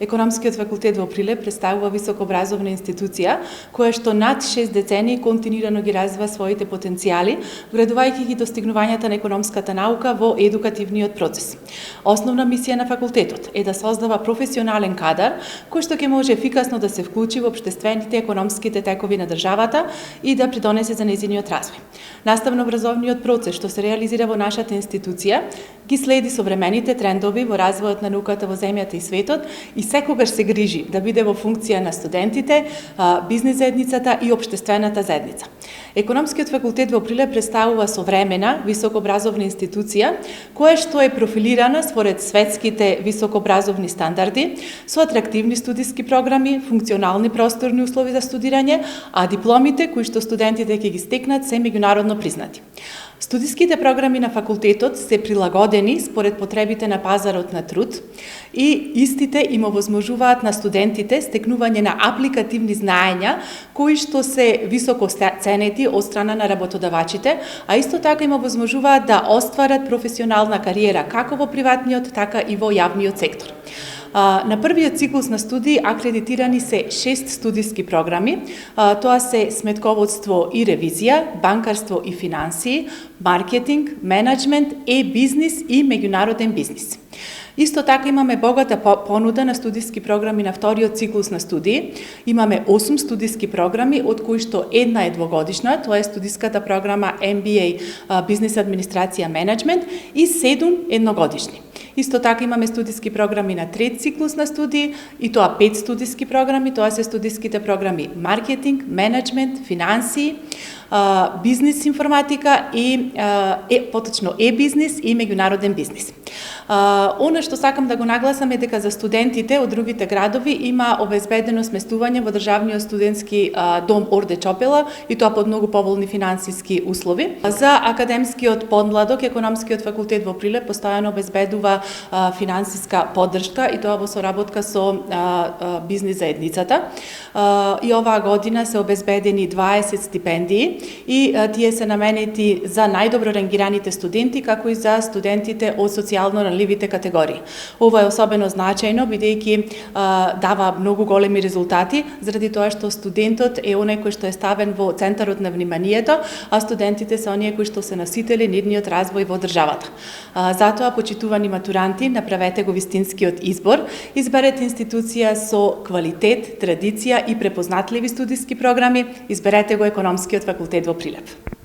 Економскиот факултет во Прилеп представува високообразовна институција која што над 6 децении континуирано ги развива своите потенцијали, вградувајќи ги достигнувањата на економската наука во едукативниот процес. Основна мисија на факултетот е да создава професионален кадар кој што ќе може ефикасно да се вклучи во општествените економските текови на државата и да придонесе за нејзиниот развој. Наставно-образовниот процес што се реализира во нашата институција ги следи современите трендови во развојот на науката во земјата и светот и секогаш се грижи да биде во функција на студентите, бизнис заедницата и општествената заедница. Економскиот факултет во Прилеп представува современа високообразовна институција која што е профилирана според светските високообразовни стандарди со атрактивни студиски програми, функционални просторни услови за студирање, а дипломите кои што студентите ќе ги стекнат се меѓународно признати. Студиските програми на факултетот се прилагодени според потребите на пазарот на труд и истите им овозможуваат на студентите стекнување на апликативни знаења кои што се високо ценети од страна на работодавачите, а исто така им овозможуваат да остварат професионална кариера како во приватниот, така и во јавниот сектор. На првиот циклус на студии акредитирани се 6 студиски програми. Тоа се сметководство и ревизија, банкарство и финансии, маркетинг, менеджмент, бизнис и меѓународен бизнис. Исто така имаме богата понуда на студиски програми на вториот циклус на студии. Имаме 8 студиски програми, од кои што една е двогодишна, тоа е студиската програма MBA Бизнес администрација менеджмент и 7 едногодишни. Исто така имаме студиски програми на трет циклус на студии и тоа 5 студиски програми, тоа се студиските програми маркетинг, менеджмент, финансии, бизнис информатика и поточно бизнис и меѓународен бизнис. Она што сакам да го нагласам е дека за студентите од другите градови има обезбедено сместување во државниот студентски дом Орде Чопела и тоа под многу поволни финансиски услови. За академскиот подмладок Економскиот факултет во Прилеп постојано обезбедува финансиска поддршка и тоа во соработка со бизнис заедницата. И оваа година се обезбедени 20 стипендии и тие се наменети за најдобро рангираните студенти, како и за студентите од социјално ранливите категории. Ова е особено значајно, бидејќи дава многу големи резултати, заради тоа што студентот е оној кој што е ставен во центарот на вниманието, а студентите се оние кои што се носители нивниот развој во државата. Затоа, почитувани матуранти, направете го вистинскиот избор, изберете институција со квалитет, традиција и препознатливи студиски програми, изберете го Економскиот факултет во Прилеп.